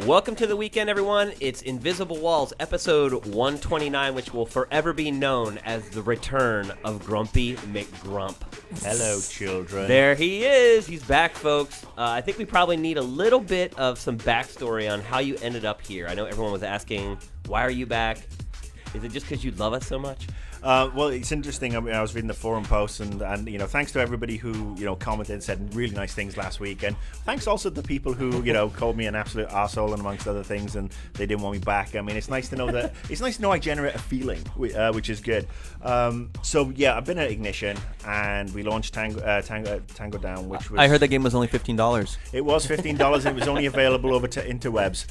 Welcome to the weekend, everyone. It's Invisible Walls, episode 129, which will forever be known as the return of Grumpy McGrump. Hello, children. There he is. He's back, folks. I think we probably need a little bit of some backstory on how you ended up here. I know everyone was asking, why are you back? Is it just because you love us so much? Well, it's interesting. I mean, I was reading the forum posts, and thanks to everybody who commented and said really nice things last week, and thanks also to the people who called me an absolute arsehole and amongst other things, and they didn't want me back. I mean, it's nice to know that I generate a feeling, which is good. So yeah, I've been at Ignition, and we launched Tango Down, which was. I heard that game was only $15. It was $15, and it was only available over to interwebs.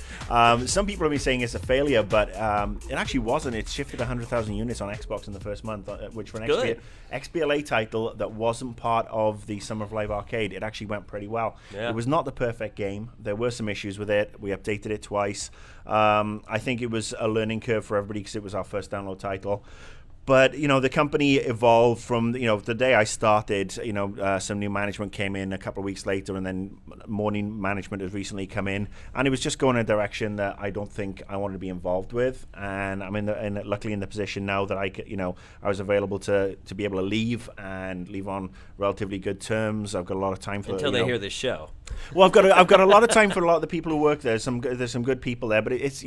Some people have been saying it's a failure, but it actually wasn't. It shifted 100,000 units on Xbox in the first month, which for an XBLA title that wasn't part of the Summer of Live Arcade, it actually went pretty well. Yeah. It was not the perfect game. There were some issues with it. We updated it twice. I think it was a learning curve for everybody because it was our first download title. But, the company evolved from, the day I started, some new management came in a couple of weeks later, and then more new management has recently come in. And it was just going in a direction that I don't think I wanted to be involved with. And I'm luckily in the position now that I was available to be able to leave and leave on relatively good terms. I've got a lot of time for until they hear this show. Well, I've got a lot of time for a lot of the people who work there. There's some good people there, but it's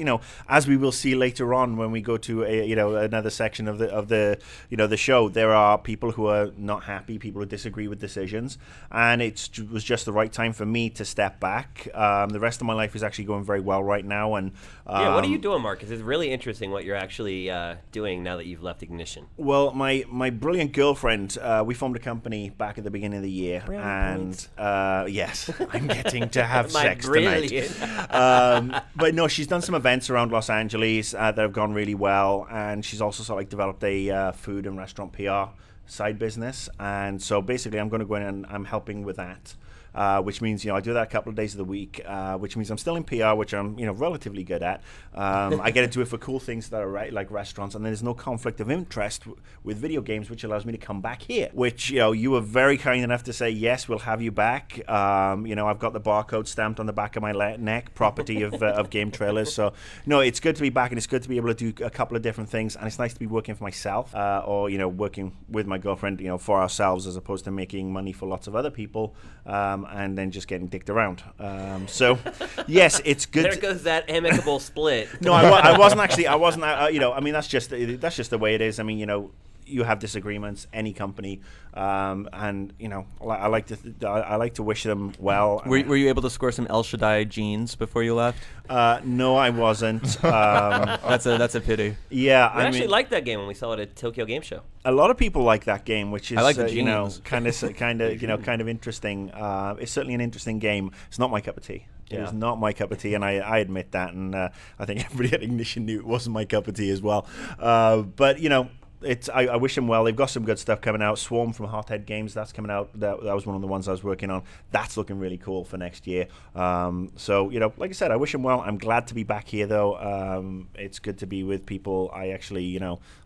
as we will see later on when we go to another section of the show, there are people who are not happy, people who disagree with decisions, and it was just the right time for me to step back. The rest of my life is actually going very well right now, and what are you doing, Marcus? It's really interesting what you're actually doing now that you've left Ignition. Well, my brilliant girlfriend, we formed a company back at the beginning of the year, and yes. I'm getting to have sex tonight. But no, she's done some events around Los Angeles that have gone really well, and she's also developed a food and restaurant PR side business. And so basically I'm going to go in and I'm helping with that. Which means, I do that a couple of days of the week, which means I'm still in PR, which I'm, relatively good at. I get to do it for cool things that are like restaurants, and there's no conflict of interest with video games, which allows me to come back here, which, you were very kind enough to say, yes, we'll have you back. I've got the barcode stamped on the back of my neck, property of Game Trailers. So, no, it's good to be back, and it's good to be able to do a couple of different things, and it's nice to be working for myself, or, working with my girlfriend, for ourselves, as opposed to making money for lots of other people. And then just getting dicked around. So, yes, it's good. There goes that amicable split. No, I wasn't actually. I wasn't. That's just the way it is. I mean, you have disagreements. Any company, and I like to wish them well. Were you able to score some El Shaddai jeans before you left? No, I wasn't. That's a pity. Yeah, I actually liked that game when we saw it at Tokyo Game Show. A lot of people like that game, which is I like the jeans. kind of interesting. It's certainly an interesting game. It's not my cup of tea. It is not my cup of tea, and I admit that. And I think everybody at Ignition knew it wasn't my cup of tea as well. But I wish them well. They've got some good stuff coming out. Swarm from Hothead Games, that's coming out. That was one of the ones I was working on. That's looking really cool for next year. So, like I said, I wish them well. I'm glad to be back here, though. It's good to be with people I actually,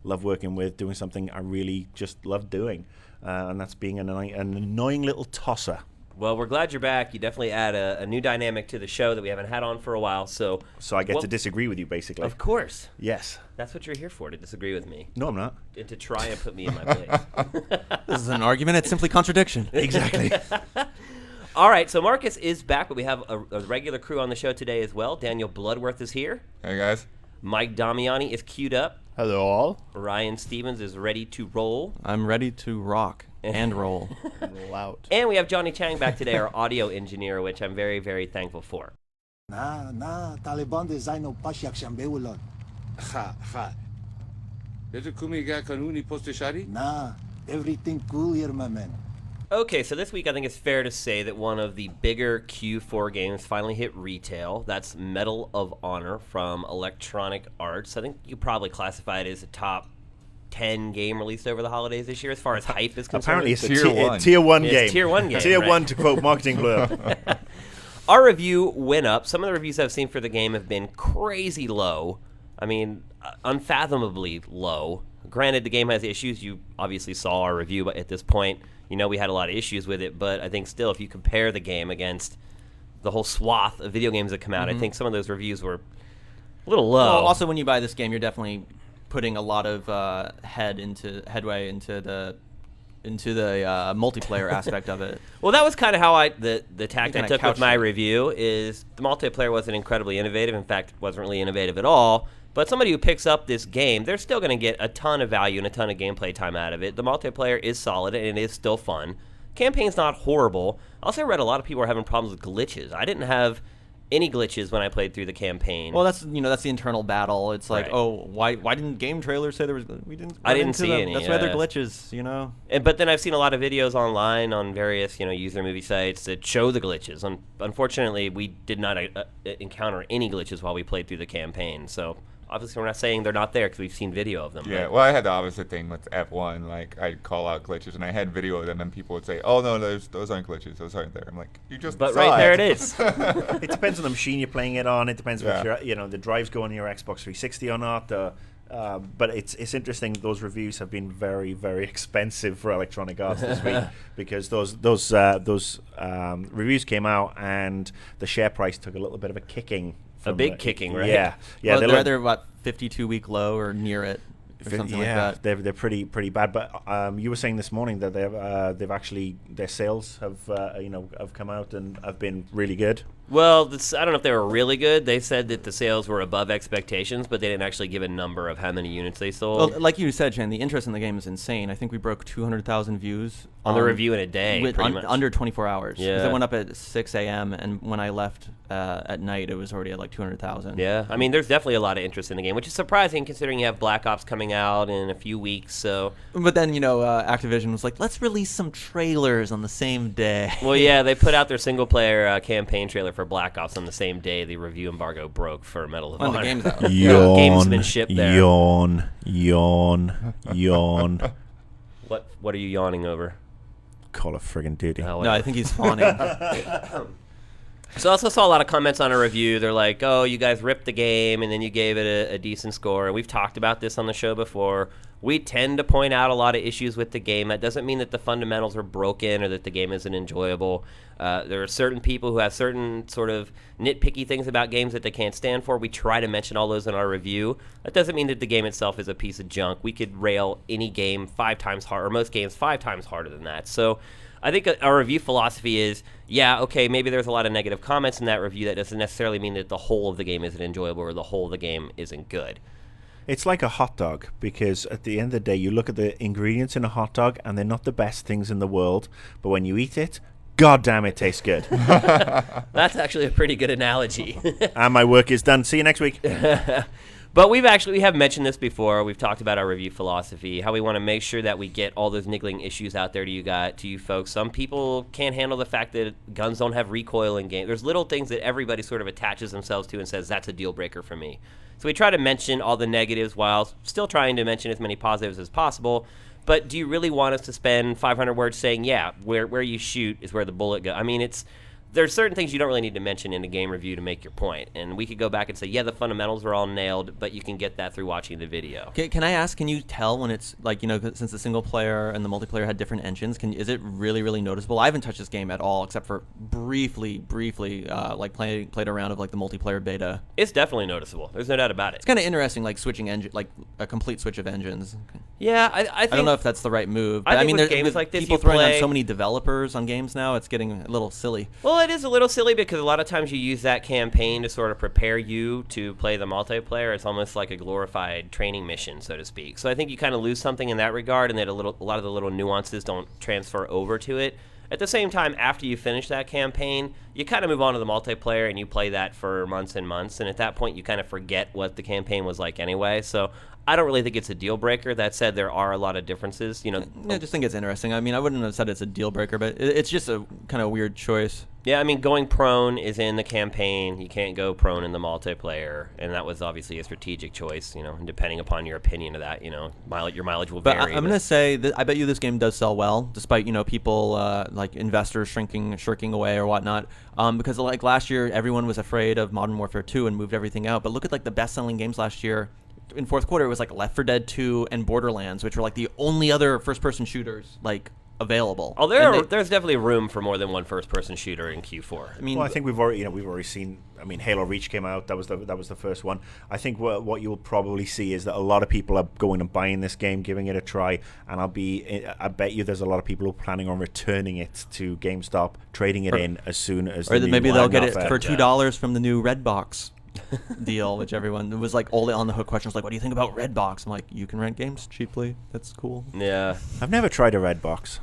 love working with, doing something I really just love doing. And that's being an annoying little tosser. Well, we're glad you're back. You definitely add a new dynamic to the show that we haven't had on for a while. So I get to disagree with you, basically. Of course. Yes. That's what you're here for, to disagree with me. No, I'm not. And to try and put me in my place. This is an argument. It's simply contradiction. Exactly. All right, so Marcus is back, but we have a regular crew on the show today as well. Daniel Bloodworth is here. Hey, guys. Mike Damiani is queued up. Hello, all. Ryan Stevens is ready to roll. I'm ready to rock and roll. Roll out. And we have Johnny Chang back today, our audio engineer, which I'm very, very thankful for. Taliban design of Pasyak Shambewulon. Ha. Deze kumiga kanuni postishari? Everything cool here, my man. Okay, so this week I think it's fair to say that one of the bigger Q4 games finally hit retail. That's Medal of Honor from Electronic Arts. I think you probably classify it as a top 10 game released over the holidays this year as far as hype is concerned. Apparently it's a tier one game. It's tier 1 game. Tier right. 1 to quote Marketing Blur. Our review went up. Some of the reviews I've seen for the game have been crazy low. I mean, unfathomably low. Granted, the game has issues. You obviously saw our review at this point. We had a lot of issues with it, but I think still if you compare the game against the whole swath of video games that come out, I think some of those reviews were a little low. Well, also, when you buy this game, you're definitely putting a lot of headway into the multiplayer aspect of it. Well, that was kind of how the tack I kinda took with couched my it. review is the multiplayer wasn't incredibly innovative. In fact, it wasn't really innovative at all. But somebody who picks up this game, they're still going to get a ton of value and a ton of gameplay time out of it. The multiplayer is solid and it is still fun. Campaign's not horrible. I also read a lot of people are having problems with glitches. I didn't have any glitches when I played through the campaign. Well, that's the internal battle. It's like, Right. oh, why didn't game trailers say there was? We didn't. I run didn't into see them. any, That's why they're yeah. glitches. But then I've seen a lot of videos online on various, user movie sites that show the glitches. Unfortunately, we did not encounter any glitches while we played through the campaign. So obviously, we're not saying they're not there because we've seen video of them. Yeah, but- well, I had the opposite thing with F1. Like, I'd call out glitches, and I had video of them, and people would say, "Oh no, those aren't glitches. Those aren't there." I'm like, "You just But saw right there it is. It depends on the machine you're playing it on. It depends Yeah. if the drive's going on your Xbox 360 or not. But it's interesting. Those reviews have been very, very expensive for Electronic Arts this week because those reviews came out and the share price took a little bit of a kicking. A big kicking, right? Yeah, yeah. Well, they they're look- either what 52-week low or near it, or something like that. they're pretty bad. But you were saying this morning that they've actually their sales have come out and have been really good. Well, I don't know if they were really good. They said that the sales were above expectations, but they didn't actually give a number of how many units they sold. Well, like you said, Shane, the interest in the game is insane. I think we broke 200,000 views on the review in a day, pretty much. under 24 hours. 'Cause Yeah. it went up at 6 a.m. and when I left at night, it was already at like 200,000. Yeah, I mean, there's definitely a lot of interest in the game, which is surprising considering you have Black Ops coming out in a few weeks. So, But then Activision was like, let's release some trailers on the same day. well, yeah, they put out their single-player campaign trailer for Black Ops on the same day the review embargo broke for Medal of When the Honor. game's out. Game's been shipped there. Yawn. What are you yawning over? Call of friggin' Duty. Oh, No, whatever. I think he's fawning. So I also saw a lot of comments on a review. They're like, oh, you guys ripped the game, and then you gave it a decent score. And we've talked about this on the show before. We tend to point out a lot of issues with the game. That doesn't mean that the fundamentals are broken or that the game isn't enjoyable. There are certain people who have certain sort of nitpicky things about games that they can't stand for. We try to mention all those in our review. That doesn't mean that the game itself is a piece of junk. We could rail any game 5 times harder, or most games 5 times harder than that. So I think our review philosophy is, yeah, okay, maybe there's a lot of negative comments in that review. That doesn't necessarily mean that the whole of the game isn't enjoyable or the whole of the game isn't good. It's like a hot dog because at the end of the day, you look at the ingredients in a hot dog and they're not the best things in the world. But when you eat it, God damn, it tastes good. That's actually a pretty good analogy. And my work is done. See you next week. But we have mentioned this before. We've talked about our review philosophy, how we want to make sure that we get all those niggling issues out there to you folks. Some people can't handle the fact that guns don't have recoil in game. There's little things that everybody sort of attaches themselves to and says that's a deal breaker for me. So we try to mention all the negatives while still trying to mention as many positives as possible. But do you really want us to spend 500 words saying, yeah, where you shoot is where the bullet goes? I mean, there's certain things you don't really need to mention in a game review to make your point. And we could go back and say, yeah, the fundamentals are all nailed, but you can get that through watching the video. Can I ask, can you tell when it's like, since the single player and the multiplayer had different engines, is it really, really noticeable? I haven't touched this game at all except for briefly, like played around of like the multiplayer beta. It's definitely noticeable. There's no doubt about it. It's kind of interesting, like switching engine, like a complete switch of engines. Yeah, I think... I don't know if that's the right move. I But think with games with like this, people you throwing play- on so many developers on games now, it's getting a little silly. Well, it is a little silly because a lot of times you use that campaign to sort of prepare you to play the multiplayer. It's almost like a glorified training mission, so to speak. So I think you kind of lose something in that regard, and that a lot of the little nuances don't transfer over to it. At the same time, after you finish that campaign, you kind of move on to the multiplayer and you play that for months and months. And at that point, you kind of forget what the campaign was like anyway. So I don't really think it's a deal breaker. That said, there are a lot of differences. I just think it's interesting. I mean, I wouldn't have said it's a deal breaker, but it's just a kind of weird choice. Yeah, I mean, going prone is in the campaign. You can't go prone in the multiplayer, and that was obviously a strategic choice. And depending upon your opinion of that, your mileage will But vary. I'm gonna say that I bet you this game does sell well, despite people like investors shirking away or whatnot. Because like last year, everyone was afraid of Modern Warfare 2 and moved everything out. But look at like the best-selling games last year. In fourth quarter, it was like Left 4 Dead 2 and Borderlands, which were like the only other first-person shooters like available. Oh, And there's definitely room for more than one first-person shooter in Q4. I mean, Well, I think we've already seen. I mean, Halo Reach came out. That was the first one. I think what you'll probably see is that a lot of people are going and buying this game, giving it a try, and I bet you there's a lot of people who are planning on returning it to GameStop, trading it in as soon as. or the maybe new they'll one get it offer. for $2 from the new Redbox deal, which everyone, it was like all the on the hook questions like, what do you think about Redbox? I'm like, you can rent games cheaply. That's cool. Yeah. I've never tried a Redbox.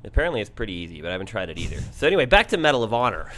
Apparently it's pretty easy, but I haven't tried it either. So anyway, back to Medal of Honor.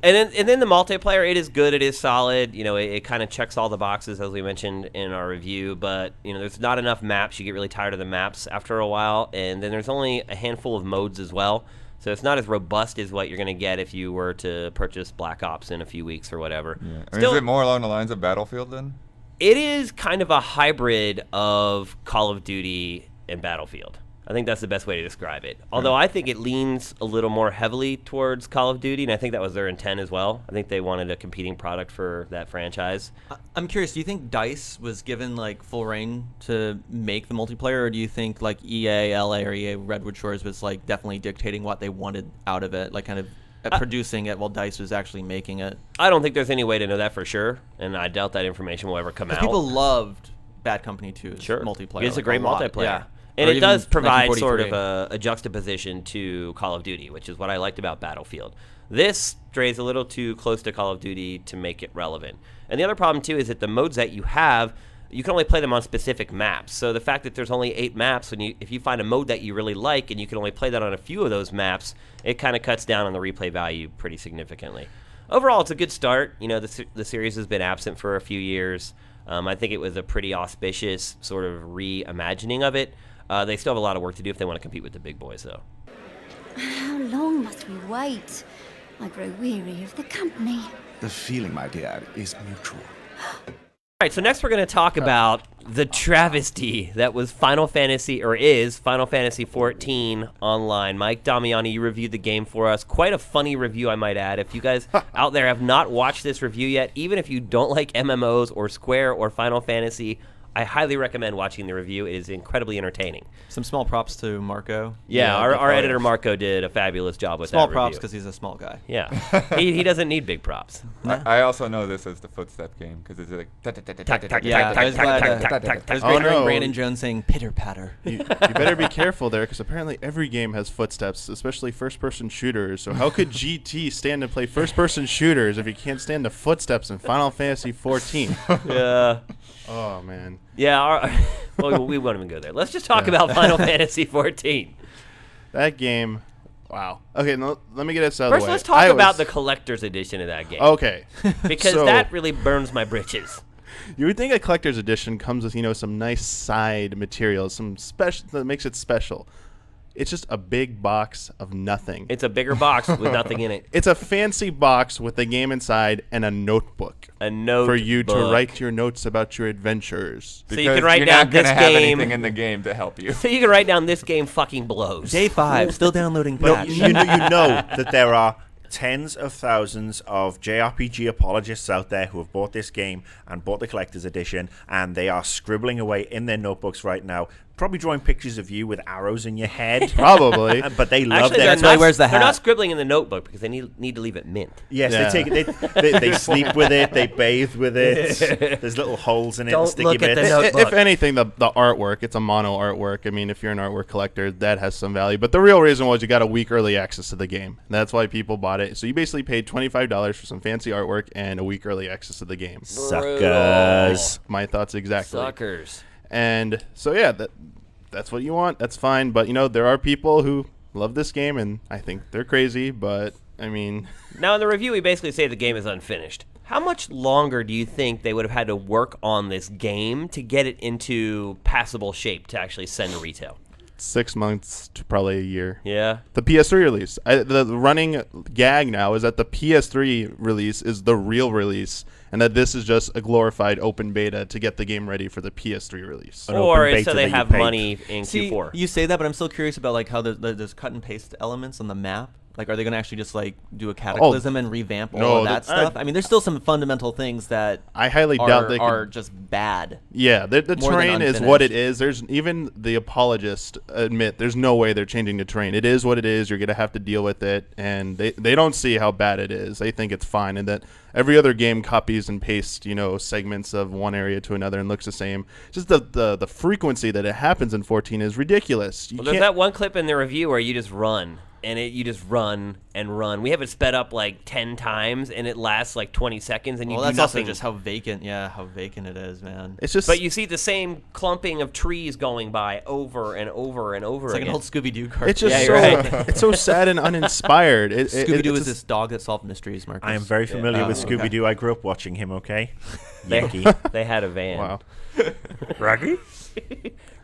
And then the multiplayer, it is good, it is solid. You know, it kind of checks all the boxes, as we mentioned in our review, but, you know, there's not enough maps. You get really tired of the maps after a while, and then there's only a handful of modes as well. So it's not as robust as what you're going to get if you were to purchase Black Ops in a few weeks or whatever. Yeah. I mean, Still, is it more along the lines of Battlefield then? it is kind of a hybrid of Call of Duty and Battlefield. I think that's the best way to describe it. Although I think it leans a little more heavily towards Call of Duty, and I think that was their intent as well. I think they wanted a competing product for that franchise. I'm curious, do you think DICE was given like full reign to make the multiplayer, or do you think like EA LA or EA Redwood Shores was like definitely dictating what they wanted out of it, like kind of producing it while DICE was actually making it? I don't think there's any way to know that for sure, and I doubt that information will ever come out. People loved Bad Company 2's Sure. multiplayer. It's a like, great lot. multiplayer. Yeah. And Or it even does provide sort of 1943. a juxtaposition to Call of Duty, which is what I liked about Battlefield. This strays a little too close to Call of Duty to make it relevant. And the other problem, too, is that the modes that you have, you can only play them on specific maps. So the fact that there's only 8 maps, if you find a mode that you really like and you can only play that on a few of those maps, it kind of cuts down on the replay value pretty significantly. Overall, it's a good start. You know, the series has been absent for a few years. I think it was a pretty auspicious sort of reimagining of it. They still have a lot of work to do if they want to compete with the big boys, though. How long must we wait? I grow weary of the company. The feeling, my dear, is mutual. All right, so next we're going to talk about the travesty that was Final Fantasy XIV Online. Mike Damiani, you reviewed the game for us. Quite a funny review, I might add. If you guys out there have not watched this review yet, even if you don't like MMOs or Square or Final Fantasy, I highly recommend watching the review. It is incredibly entertaining. Some small props to Marco. Yeah, our because- editor Marco did a fabulous job with Small that props review. because he's a small guy. Yeah, he doesn't need big props. I also know this as the footstep game because it's like Yeah, I was glad. It was Oh, great hearing no. Brandon Jones saying pitter patter. You better be careful there, because apparently every game has footsteps, especially first-person shooters. So how could GT stand to play first-person shooters if you can't stand the footsteps in Final Fantasy XIV? Yeah. Oh man. Yeah, well, we won't even go there. Let's just talk about Final Fantasy XIV. That game. Wow. Okay, no, let me get this out of First, the way. let's talk I about was- the collector's edition of that game. Okay. Because So, that really burns my britches. you would think a collector's edition comes with, some nice side materials, some special that makes it special. It's just a big box of nothing. It's a bigger box with nothing in it. It's a fancy box with a game inside and a notebook A note for you to book. write your notes about your adventures. So you can write you're down not gonna this have game. anything in the game to help you. So you can write down this game fucking blows. Day 5, still downloading No, patch. you know that there are tens of thousands of JRPG apologists out there who have bought this game and bought the collector's edition, and they are scribbling away in their notebooks right now, probably drawing pictures of you with arrows in your head. Probably. But they love Actually, their that's why he wears the they're hat. not scribbling in the notebook because they need to leave it mint. Yes, Yeah. they take it. They sleep with it. They bathe with it. There's little holes in it. Don't and sticky look at the bits. note- If anything, the artwork, it's a mono artwork. I mean, if you're an artwork collector, that has some value. But the real reason was you got a week early access to the game. That's why people bought it. So you basically paid $25 for some fancy artwork and a week early access to the game. Suckers. My thoughts exactly. Suckers. And so, yeah, that's what you want. That's fine. But, there are people who love this game, and I think they're crazy. But, I mean, Now in the review, we basically say the game is unfinished. How much longer do you think they would have had to work on this game to get it into passable shape to actually send to retail? 6 months to probably a year. Yeah. The PS3 release. The running gag now is that the PS3 release is the real release, and that this is just a glorified open beta to get the game ready for the PS3 release. An Or open it's so beta they that you have paid. money in See, Q4. you say that, but I'm still curious about like how there's cut and paste elements on the map. Like, are they going to actually just like do a Cataclysm and revamp all of that stuff? I mean, there's still some fundamental things that I highly doubt they are just bad. Yeah, the terrain is what it is. There's even the apologists admit there's no way they're changing the terrain. It is what it is. You're going to have to deal with it, and they don't see how bad it is. They think it's fine, and that every other game copies and pastes, segments of one area to another and looks the same. Just the frequency that it happens in 14 is ridiculous. Well, there's that one clip in the review where you just run. And you just run and run. We have it sped up like 10 times, and it lasts like 20 seconds, and you do that's nothing. Also just how vacant it is, man. It's just. But you see the same clumping of trees going by over and over and over again. It's like again. an old Scooby-Doo cartoon. It's just it's so sad and uninspired. Scooby-Doo is this dog that solved mysteries, Marcus. I am very familiar with Scooby-Doo. I grew up watching him, okay? They had a van. Wow. Raggy?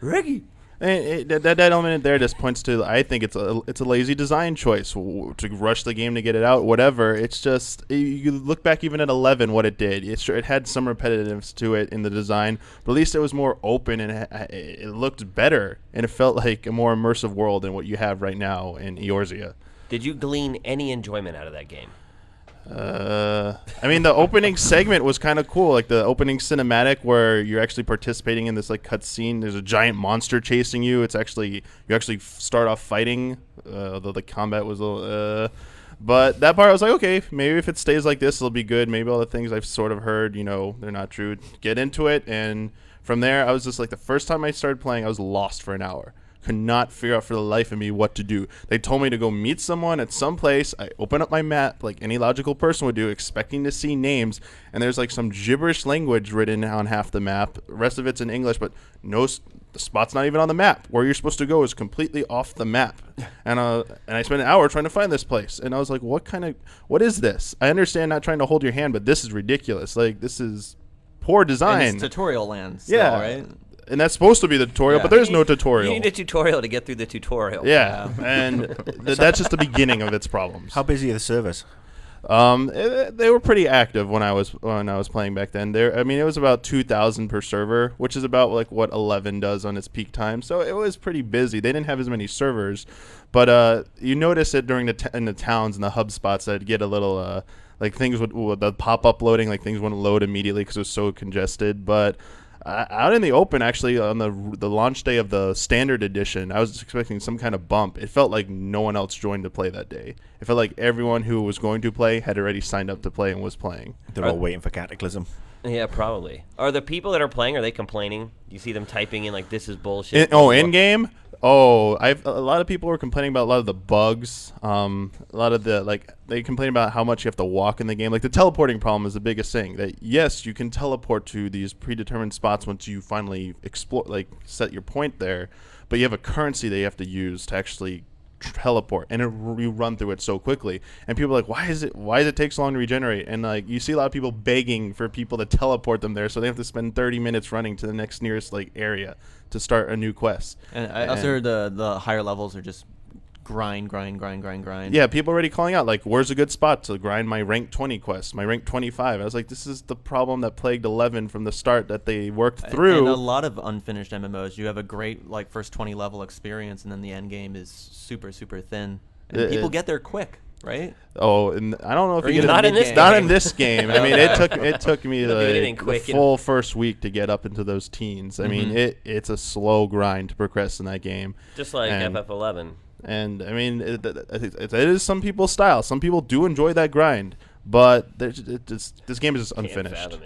Raggy. And that element there just points to, I think it's a lazy design choice to rush the game to get it out, whatever. It's just, you look back even at 11 what it did. It had some repetitiveness to it in the design, but at least it was more open and it looked better, and it felt like a more immersive world than what you have right now in Eorzea. Did you glean any enjoyment out of that game? I mean, the opening segment was kind of cool, like the opening cinematic where you're actually participating in this like cutscene. There's a giant monster chasing you. You actually start off fighting, though the combat was a little. But that part I was like, okay, maybe if it stays like this, it'll be good. Maybe all the things I've sort of heard, they're not true. Get into it, and from there, I was just like, the first time I started playing, I was lost for an hour. Could not figure out for the life of me what to do. They told me to go meet someone at some place. I open up my map like any logical person would do, expecting to see names, and there's like some gibberish language written on half the map. The rest of it's in English, but the spot's not even on the map. Where you're supposed to go is completely off the map. And I spent an hour trying to find this place, and I was like, what is this? I understand not trying to hold your hand, but this is ridiculous. Like, this is poor design. And it's tutorial land still, right? And that's supposed to be the tutorial, but there's no tutorial. You need a tutorial to get through the tutorial. Yeah, and that's just the beginning of its problems. How busy are the servers? They were pretty active when I was playing back then. It was about 2,000 per server, which is about like what 11 does on its peak time. So it was pretty busy. They didn't have as many servers, but you notice it during in the towns and the hub spots that get a little like things would the pop up loading, like things wouldn't load immediately because it was so congested, but. Out in the open, actually, on the launch day of the standard edition, I was expecting some kind of bump. It felt like no one else joined to play that day. It felt like everyone who was going to play had already signed up to play and was playing. They're all waiting for Cataclysm. Yeah, probably. Are the people that are playing, are they complaining? You see them typing in like, this is bullshit? In game? Oh, a lot of people were complaining about a lot of the bugs. A lot of they complain about how much you have to walk in the game. Like the teleporting problem is the biggest thing. That yes, you can teleport to these predetermined spots once you finally explore, like set your point there, but you have a currency that you have to use to actually teleport, and you run through it so quickly. And people are like, why does it take so long to regenerate? And like you see a lot of people begging for people to teleport them there, so they have to spend 30 minutes running to the next nearest like area to start a new quest. And I also heard the higher levels are just grind. Yeah, people are already calling out like, where's a good spot to grind my rank 20 quest, my rank 25? I was like, this is the problem that plagued 11 from the start that they worked through. And a lot of unfinished MMOs, you have a great like first 20 level experience, and then the end game is super thin, and people get there quick. Right? Oh, and I don't know if or you get not in this game. Not in this game. I mean, it took me the full first week to get up into those teens. I mean, it's a slow grind to progress in that game. Just like FF11. And I mean, it is some people's style. Some people do enjoy that grind, but this game is just unfinished.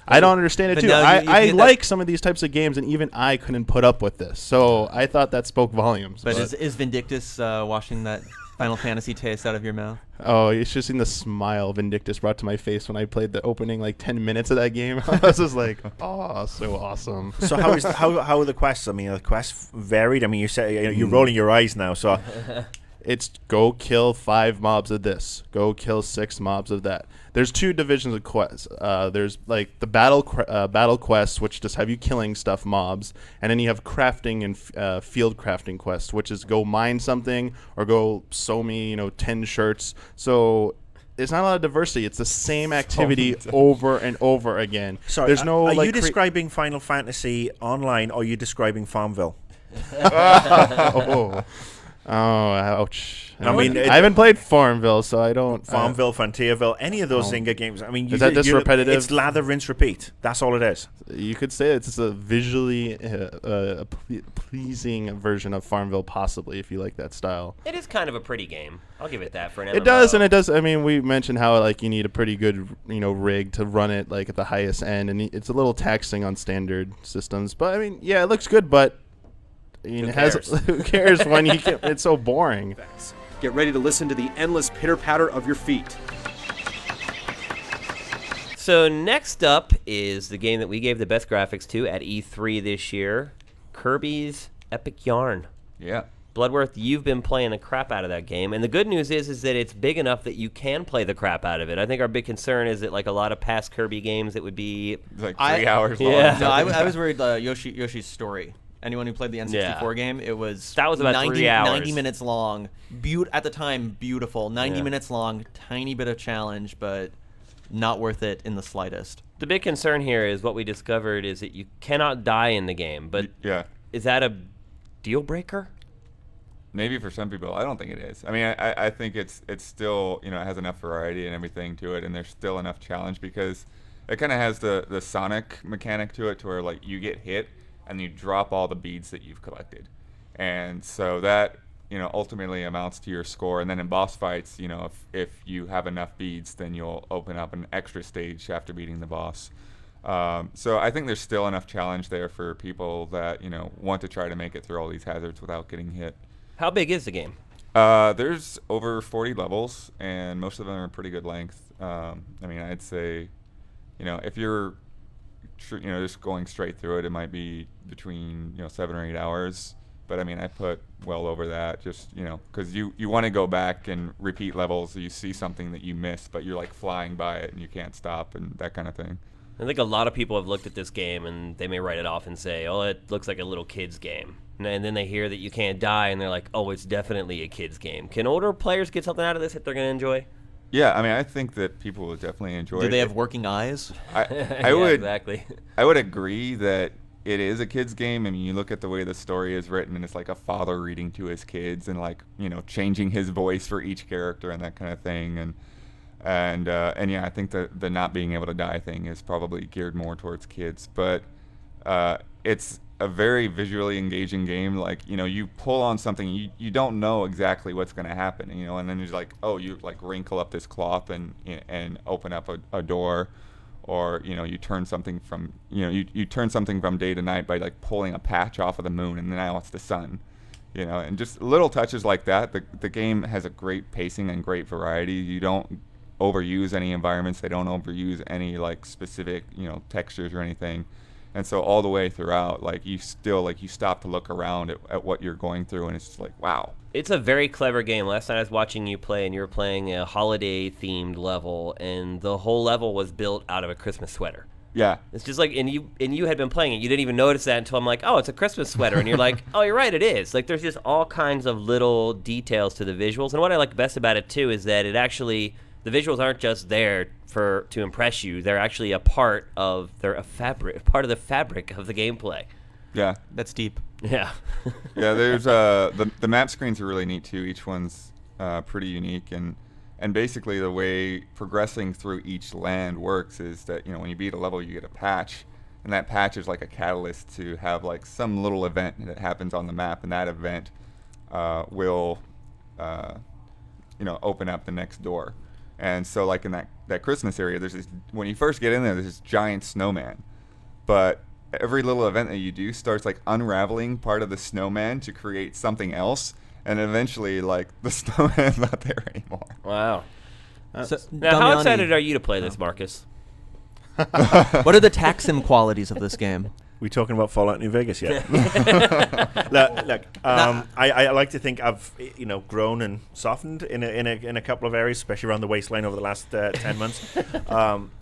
I don't understand it too. I like some of these types of games, and even I couldn't put up with this. So I thought that spoke volumes. But is Vindictus washing that Final Fantasy taste out of your mouth? Oh, you should have seen the smile Vindictus brought to my face when I played the opening like 10 minutes of that game. I was just like, oh, so awesome. So how are the quests? I mean, are the quests varied? I mean, you say you're rolling your eyes now. So it's go kill 5 mobs of this, go kill 6 mobs of that. There's 2 divisions of quests. There's like the battle quests, which just have you killing stuff, mobs, and then you have crafting and field crafting quests, which is go mine something or go sew me 10 shirts. So there's not a lot of diversity. It's the same activity over and over again. Sorry, there's no. Are you describing Final Fantasy Online, or are you describing Farmville? Oh. Oh, ouch. I mean, I haven't played Farmville, so I don't. Farmville, Frontierville, any of those Zynga games. I mean, Is that just repetitive? It's lather, rinse, repeat. That's all it is. You could say it's a visually pleasing version of Farmville, possibly, if you like that style. It is kind of a pretty game. I'll give it that for an MMO. It does, and it does. I mean, we mentioned how like you need a pretty good rig to run it like at the highest end, and it's a little taxing on standard systems. But I mean, yeah, it looks good, but who cares when it's so boring. Get ready to listen to the endless pitter-patter of your feet. So next up is the game that we gave the best graphics to at E3 this year, Kirby's Epic Yarn. Yeah. Bloodworth, you've been playing the crap out of that game, and the good news is that it's big enough that you can play the crap out of it. I think our big concern is that like a lot of past Kirby games, it would be like 3 hours long. Yeah. No, I was worried Yoshi's Story. Anyone who played the N64 game, that was about 3 hours. 90 minutes long. At the time, beautiful. 90 minutes long, tiny bit of challenge, but not worth it in the slightest. The big concern here is what we discovered is that you cannot die in the game, but yeah, is that a deal breaker? Maybe for some people. I don't think it is. I mean, I think it's still, it has enough variety and everything to it, and there's still enough challenge because it kind of has the Sonic mechanic to it, to where like you get hit and you drop all the beads that you've collected, and so that ultimately amounts to your score. And then in boss fights, if you have enough beads, then you'll open up an extra stage after beating the boss. So I think there's still enough challenge there for people that want to try to make it through all these hazards without getting hit. How big is the game? There's over 40 levels, and most of them are pretty good length. I mean, I'd say, if you're just going straight through it, it might be between 7 or 8 hours. But I mean, I put well over that, just because you want to go back and repeat levels. So you see something that you missed, but you're like flying by it and you can't stop, and that kind of thing. I think a lot of people have looked at this game and they may write it off and say, "Oh, it looks like a little kid's game." And then they hear that you can't die, and they're like, "Oh, it's definitely a kid's game." Can older players get something out of this that they're going to enjoy? Yeah, I mean, I think that people will definitely enjoy it. Do they have working eyes? I would exactly. I would agree that it is a kid's game. I mean, you look at the way the story is written, and it's like a father reading to his kids, and like changing his voice for each character and that kind of thing. And yeah, I think that the not being able to die thing is probably geared more towards kids. But it's a very visually engaging game. Like you pull on something, you don't know exactly what's going to happen. And then you're like, oh, you like wrinkle up this cloth and open up a door. Or you turn something from you turn something from day to night by like pulling a patch off of the moon, and now it's the sun. And just little touches like that. The game has a great pacing and great variety. You don't overuse any environments. They don't overuse any like specific textures or anything. And so all the way throughout, like you still like you stop to look around at what you're going through, and it's just like, wow. It's a very clever game. Last night I was watching you play, and you were playing a holiday-themed level, and the whole level was built out of a Christmas sweater. Yeah. It's just like, and you had been playing it. You didn't even notice that until I'm like, oh, it's a Christmas sweater. And you're like, oh, you're right, it is. Like, there's just all kinds of little details to the visuals. And what I like best about it, too, is that it actually, the visuals aren't just there to impress you. They're actually a part of the fabric of the gameplay. Yeah. That's deep. Yeah. Yeah, there's the map screens are really neat too. Each one's pretty unique, and basically the way progressing through each land works is that when you beat a level, you get a patch, and that patch is like a catalyst to have like some little event that happens on the map, and that event will open up the next door. And so like in that Christmas area, there's this, when you first get in there, there's this giant snowman, but every little event that you do starts like unraveling part of the snowman to create something else, and eventually like the snowman's not there anymore. Wow. So, Now, how Damiani, excited are you to play this, Marcus? What are the taxim qualities of this game? We talking about Fallout New Vegas yet? Look, I like to think I've grown and softened in a couple of areas, especially around the waistline over the last 10 months.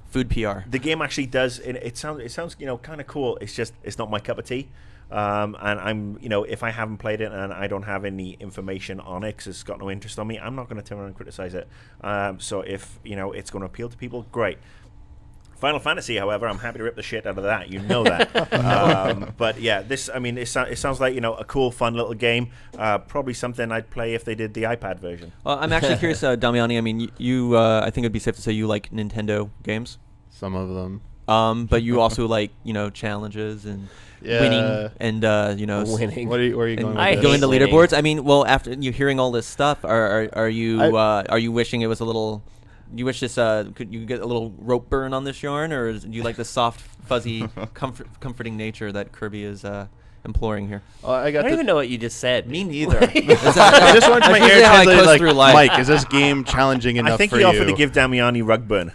Food PR. The game actually does. It sounds kind of cool. It's just it's not my cup of tea. And I'm if I haven't played it and I don't have any information on it, 'cause it's got no interest on me, I'm not going to turn around and criticize it. So if it's going to appeal to people, great. Final Fantasy, however, I'm happy to rip the shit out of that. You know that. But yeah, this, I mean, it sounds like, a cool, fun little game. Probably something I'd play if they did the iPad version. Well, I'm actually curious, Damiani. I mean, you I think it'd be safe to say you like Nintendo games. Some of them. But you also like, challenges and winning and, winning. Where are you going with I this? going to winning. leaderboards. I mean, well, after you hearing all this stuff, are you wishing it was a little? You wish this could you get a little rope burn on this yarn, or do you like the soft, fuzzy, comforting nature that Kirby is imploring here? I don't even know what you just said. Me neither. I just want my ear how I translated coast like, through life. Mike, is this game challenging enough I think for he you? offered to give Damiani rug burn.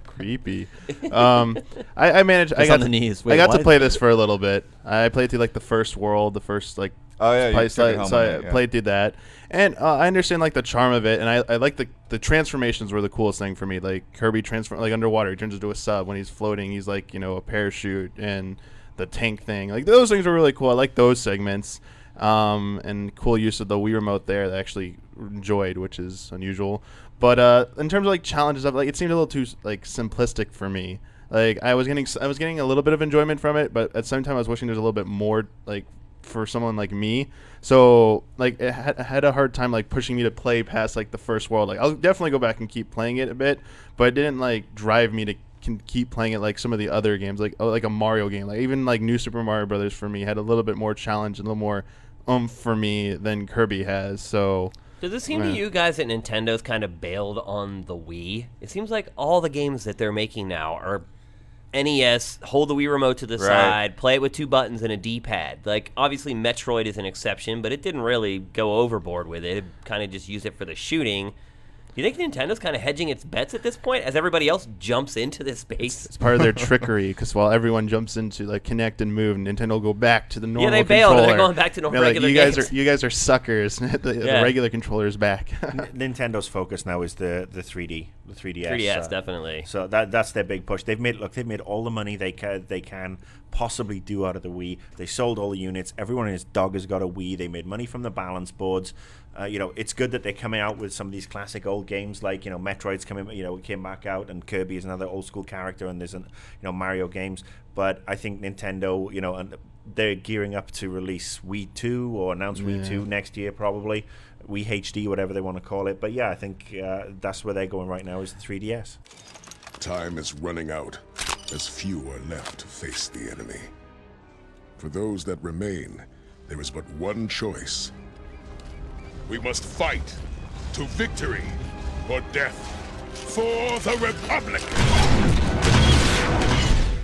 Creepy. I managed. I Just got on the to, knees. I Wait, got to what? play this for a little bit. I played through like the first world, the first like. Oh yeah, you place, took it so home I on that, yeah. played through that, and I understand like the charm of it, and I like the transformations were the coolest thing for me. Like Kirby transform like underwater, he turns into a sub. When he's floating, he's like a parachute, and the tank thing. Like those things are really cool. I like those segments, and cool use of the Wii remote there that I actually enjoyed, which is unusual. But in terms of like challenges, like it seemed a little too like simplistic for me. Like I was getting a little bit of enjoyment from it, but at the same time I was wishing there's a little bit more like for someone like me. So like it had a hard time like pushing me to play past like the first world. Like I'll definitely go back and keep playing it a bit, but it didn't like drive me to keep playing it like some of the other games, like a Mario game. Like even like New Super Mario Brothers for me had a little bit more challenge and a little more for me than Kirby has. So does it seem to you guys that Nintendo's kind of bailed on the Wii? It seems like all the games that they're making now are NES, hold the Wii remote to the side, play it with 2 buttons and a D-pad. Like, obviously Metroid is an exception, but it didn't really go overboard with it. It kind of just used it for the shooting. Do you think Nintendo's kind of hedging its bets at this point as everybody else jumps into this space? it's part of their trickery, because while everyone jumps into like Kinect and Move, Nintendo will go back to the normal they controller. bailed and they're going back to normal regular games. You guys are suckers. The regular controller's back. Nintendo's focus now is the 3D, the 3DS. 3DS, definitely. So that's their big push. They've made all the money they can possibly do out of the Wii. They sold all the units. Everyone and his dog has got a Wii. They made money from the balance boards. It's good that they're coming out with some of these classic old games, like Metroid's came back out, and Kirby is another old school character, and there's Mario games. But I think Nintendo, and they're gearing up to release Wii 2 or announce Wii 2 next year probably. Wii HD, whatever they want to call it. But yeah, I think that's where they're going right now is the 3DS. Time is running out, as few are left to face the enemy. For those that remain, there is but one choice. We must fight to victory or death for the Republic!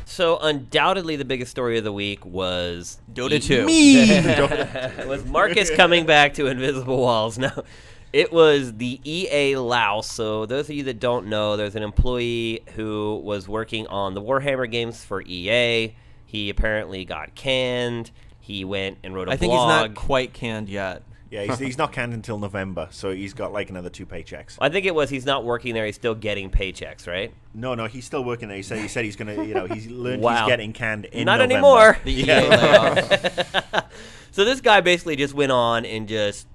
So undoubtedly the biggest story of the week was Dota 2. was Marcus coming back to Invisible Walls. No, it was the EA louse. So those of you that don't know, there's an employee who was working on the Warhammer games for EA. He apparently got canned. He went and wrote a blog. I think he's not quite canned yet. Yeah, he's not canned until November, so he's got like another 2 paychecks. I think it was he's not working there. He's still getting paychecks, right? No, he's still working there. He said he's gonna, he's learned Wow. he's getting canned in Not November. anymore. The EA layoff. So this guy basically just went on and just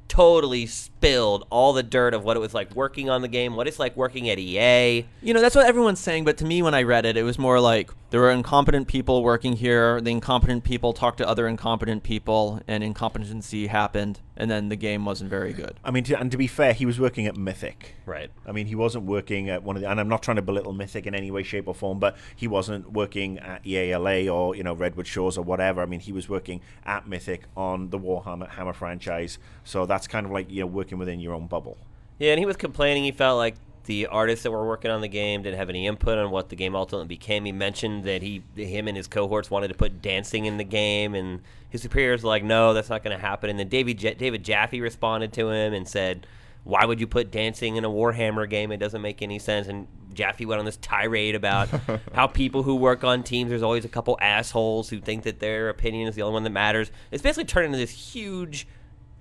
totally spilled all the dirt of what it was like working on the game, what it's like working at EA. That's what everyone's saying, but to me when I read it, it was more like there were incompetent people working here, the incompetent people talked to other incompetent people, and incompetency happened, and then the game wasn't very good. I mean, to be fair, he was working at Mythic. Right. I mean, he wasn't working at one of the, and I'm not trying to belittle Mythic in any way, shape, or form, but he wasn't working at EA LA or, Redwood Shores or whatever. I mean, he was working at Mythic on the Warhammer franchise, so that's kind of like, working within your own bubble. Yeah, and he was complaining he felt like the artists that were working on the game didn't have any input on what the game ultimately became. He mentioned that him and his cohorts wanted to put dancing in the game, and his superiors were like, no, that's not going to happen. And then David Jaffe responded to him and said, why would you put dancing in a Warhammer game? It doesn't make any sense. And Jaffe went on this tirade about how people who work on teams, there's always a couple assholes who think that their opinion is the only one that matters. It's basically turned into this huge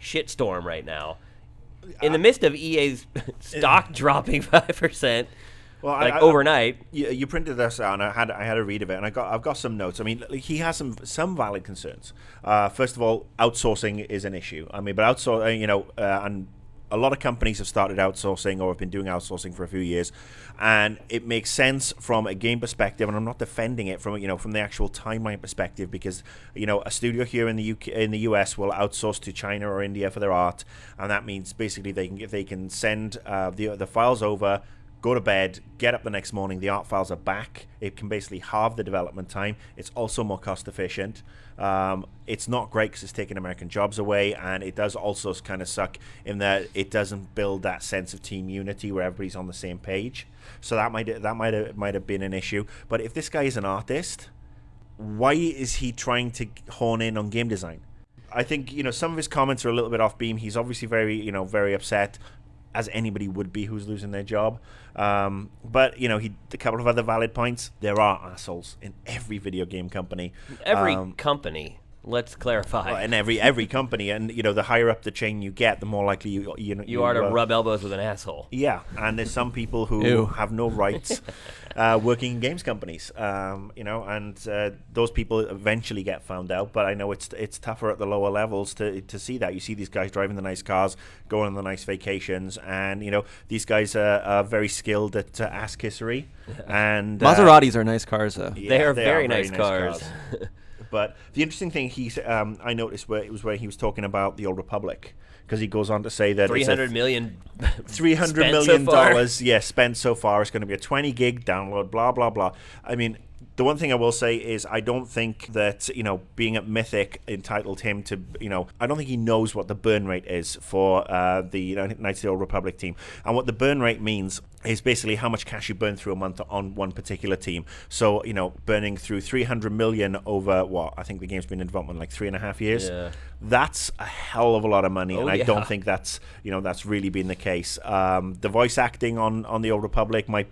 shitstorm right now. In the midst of EA's stock dropping 5%, overnight. You printed this out, and I had a read of it, and I've got some notes. I mean, he has some valid concerns. First of all, outsourcing is an issue. I mean, but and a lot of companies have started outsourcing or have been doing outsourcing for a few years, and it makes sense from a game perspective. And I'm not defending it from the actual timeline perspective, because a studio here in the UK, in the US, will outsource to China or India for their art, and that means basically they can send the files over, go to bed, get up the next morning, the art files are back. It can basically halve the development time. It's also more cost efficient. It's not great because it's taking American jobs away, and it does also kind of suck in that it doesn't build that sense of team unity where everybody's on the same page. So that might have been an issue. But if this guy is an artist, why is he trying to hone in on game design? I think some of his comments are a little bit off beam. He's obviously very upset, as anybody would be who's losing their job. But a couple of other valid points. There are assholes in every video game company. Every company. Let's clarify. Well, and every company, and the higher up the chain you get, the more likely you are to rub elbows with an asshole. Yeah, and there's some people who have no rights working in games companies, and those people eventually get found out. But I know it's tougher at the lower levels to see that. You see these guys driving the nice cars, going on the nice vacations, and these guys are very skilled at ass kissery. And Maseratis are nice cars, though. Yeah, they are very nice cars. But the interesting thing I noticed where he was talking about the Old Republic, because he goes on to say that $300 million spent so far. It's going to be a 20 gig download, blah blah blah. I mean, the one thing I will say is I don't think that being at Mythic entitled him to I don't think he knows what the burn rate is for the Knights of the Old Republic team, and what the burn rate means is basically how much cash you burn through a month on one particular team. So burning through 300 million over I think the game's been in development like 3.5 years. Yeah. That's a hell of a lot of money, and I don't think that's that's really been the case. The voice acting on the Old Republic might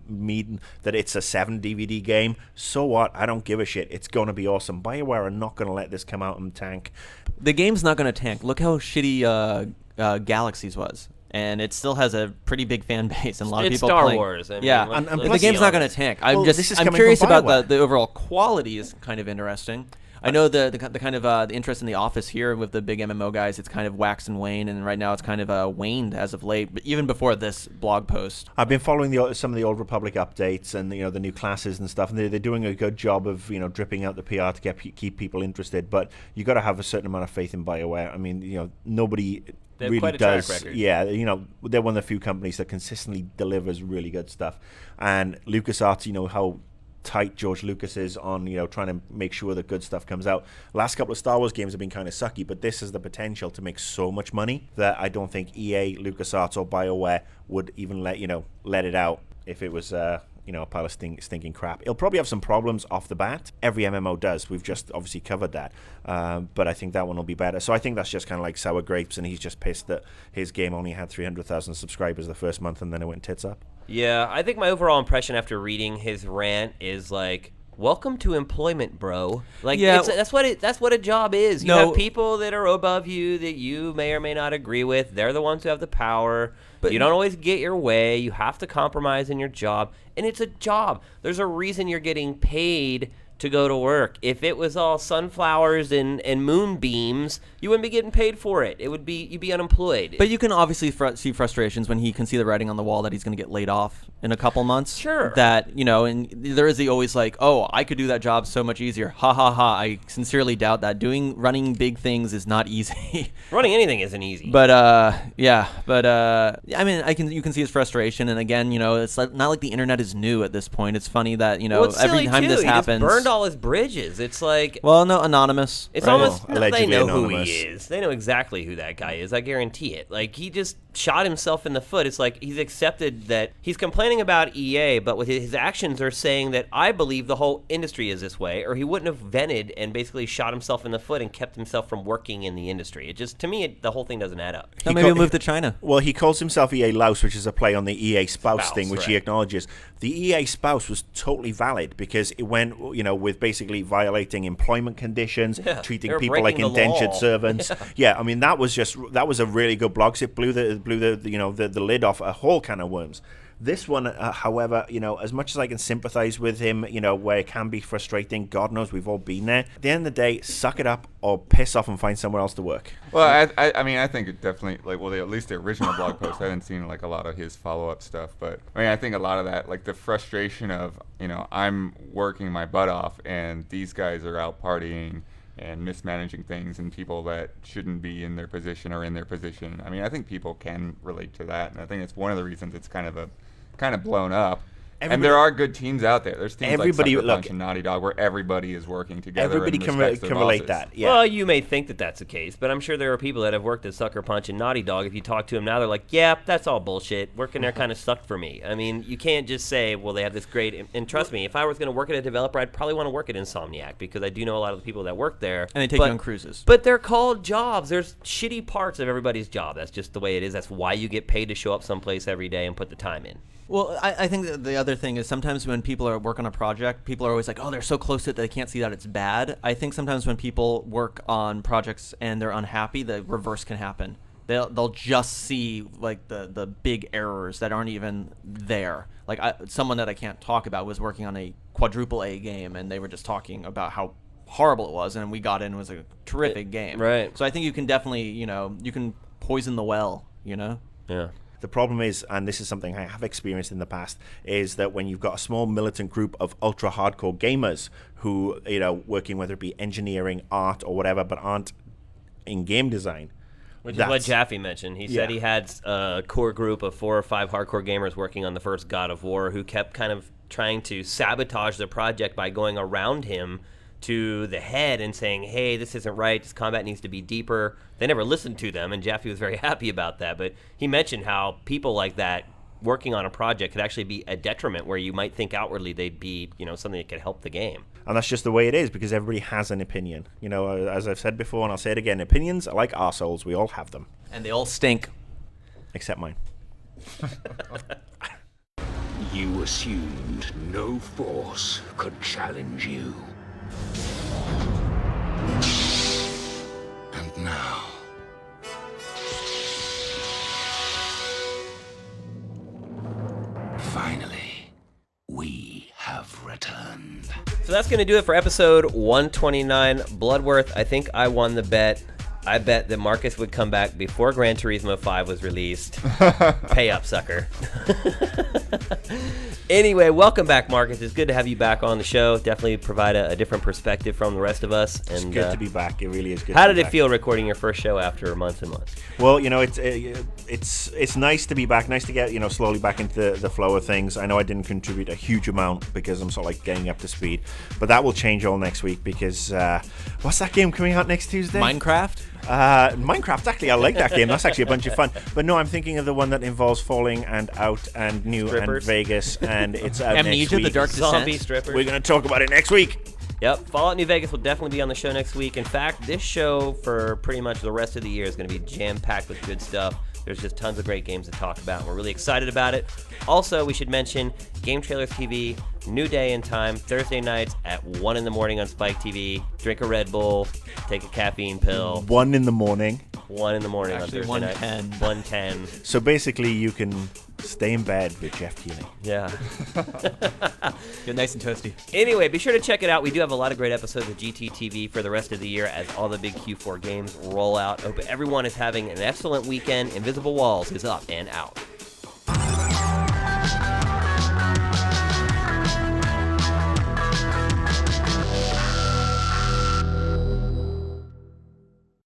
mean that it's a 7 DVD game. So what? I don't give a shit. It's going to be awesome. BioWare are not going to let this come out and tank. The game's not going to tank. Look how shitty Galaxies was. And it still has a pretty big fan base, and a lot of people Star playing. Wars. And the game's not going to tank. I'm curious about the overall quality. Is kind of interesting. I know the kind of the interest in The Office here with the big MMO guys. It's kind of waxed and waned, and right now it's kind of waned as of late. But even before this blog post, I've been following some of the Old Republic updates and the new classes and stuff, and they're doing a good job of dripping out the PR to keep people interested. But you got to have a certain amount of faith in BioWare. I mean, nobody really does. Yeah, they're one of the few companies that consistently delivers really good stuff. And LucasArts, how tight George Lucas is on trying to make sure that good stuff comes out. Last couple of Star Wars games have been kind of sucky, but this has the potential to make so much money that I don't think EA, LucasArts, or BioWare would even let it out if it was a pile of stinking crap. It'll probably have some problems off the bat. Every MMO does. We've just obviously covered that. But I think that one will be better. So I think that's just kind of like sour grapes, and he's just pissed that his game only had 300,000 subscribers the first month, and then it went tits up. Yeah, I think my overall impression after reading his rant is like, welcome to employment, bro. Like, that's what a job is. You have people that are above you that you may or may not agree with. They're the ones who have the power. But you don't always get your way. You have to compromise in your job, and it's a job. There's a reason you're getting paid to go to work. If it was all sunflowers and moonbeams, you wouldn't be getting paid for it. You'd be unemployed. But you can obviously see frustrations when he can see the writing on the wall that he's going to get laid off in a couple months. Sure. That, and there is always like, oh, I could do that job so much easier. Ha ha ha. I sincerely doubt that. Running big things is not easy. Running anything isn't easy. But I mean, you can see his frustration, and again, it's not like the internet is new at this point. It's funny that every time this happens, he just burned all his bridges. It's like, well, no, anonymous. It's right? almost they know anonymous. who he is. They know exactly who that guy is. I guarantee it. Like, he just shot himself in the foot. It's like he's accepted that he's complaining about EA, but with his actions are saying that I believe the whole industry is this way, or he wouldn't have vented and basically shot himself in the foot and kept himself from working in the industry. It just, to me, the whole thing doesn't add up. Maybe he'll move to China. Well, he calls himself EA Louse, which is a play on the EA spouse thing, which he acknowledges. The EA spouse was totally valid because it went, with basically violating employment conditions, treating people like indentured servants. I mean, that was a really good blog. It blew the lid off a whole can of worms. This one, however, as much as I can sympathize with him, where it can be frustrating, God knows we've all been there. At the end of the day, suck it up or piss off and find somewhere else to work. Well, I mean, I think it definitely, at least the original blog post, I haven't seen a lot of his follow-up stuff, but I mean, I think a lot of that, the frustration of, I'm working my butt off and these guys are out partying and mismanaging things, and people that shouldn't be in their position are in their position. I mean, I think people can relate to that, and I think it's one of the reasons it's kind of blown up. And there are good teams out there. There's teams like Sucker Punch and Naughty Dog where everybody is working together. Everybody can relate that. Yeah. Well, you may think that that's the case, but I'm sure there are people that have worked at Sucker Punch and Naughty Dog. If you talk to them now, they're like, yeah, that's all bullshit. Working there kind of sucked for me. I mean, you can't just say, well, they have this great... And trust me, if I was going to work at a developer, I'd probably want to work at Insomniac because I do know a lot of the people that work there. And they take you on cruises. But they're called jobs. There's shitty parts of everybody's job. That's just the way it is. That's why you get paid to show up someplace every day and put the time in. Well, I think that the other thing is sometimes when people are working on a project, people are always like, oh, they're so close to it that they can't see that it's bad. I think sometimes when people work on projects and they're unhappy, the reverse can happen. They'll just see the big errors that aren't even there. Someone that I can't talk about was working on a quadruple A game, and they were just talking about how horrible it was, and we got in, it was a terrific game. Right. So I think you can definitely, you can poison the well, Yeah. The problem is, and this is something I have experienced in the past, is that when you've got a small militant group of ultra hardcore gamers who, working whether it be engineering, art, or whatever, but aren't in game design. Which is what Jaffe mentioned. He said he had a core group of 4 or 5 hardcore gamers working on the first God of War who kept kind of trying to sabotage the project by going around him to the head and saying, hey, this isn't right, this combat needs to be deeper. They never listened to them, and Jaffe was very happy about that. But he mentioned how people like that working on a project could actually be a detriment, where you might think outwardly they'd be, something that could help the game. And that's just the way it is, because everybody has an opinion. As I've said before, and I'll say it again, opinions are like arseholes. We all have them. And they all stink. Except mine. You assumed no force could challenge you. And now, finally, we have returned. So that's going to do it for episode 129, Bloodworth. I think I won the bet. I bet that Marcus would come back before Gran Turismo 5 was released. Pay up, sucker. Anyway, welcome back, Marcus. It's good to have you back on the show. Definitely provide a different perspective from the rest of us. And, it's good to be back. It really is good. How did it feel recording your first show after months and months? Well, it's nice to be back. Nice to get slowly back into the flow of things. I know I didn't contribute a huge amount because I'm sort of getting up to speed, but that will change all next week because what's that game coming out next Tuesday? Minecraft. Minecraft, actually, I like that game. That's actually a bunch of fun. But no, I'm thinking of the one that involves falling and out and new Strippers. And Vegas, and it's out Amnesia, next week. The Dark Descent. Zombie strippers. We're going to talk about it next week. Yep, Fallout New Vegas will definitely be on the show next week. In fact, this show for pretty much the rest of the year is going to be jam-packed with good stuff. There's just tons of great games to talk about, and we're really excited about it. Also, we should mention Game Trailers TV, new day and time, Thursday nights at 1 in the morning on Spike TV. Drink a Red Bull, take a caffeine pill. 1 in the morning. 1 in the morning Actually, on Thursday 1:10. night. 1:10. So basically, you can stay in bed with Jeff Keighley. Yeah. Get nice and toasty. Anyway, be sure to check it out. We do have a lot of great episodes of GTTV for the rest of the year as all the big Q4 games roll out. Hope everyone is having an excellent weekend. Invisible Walls is up and out.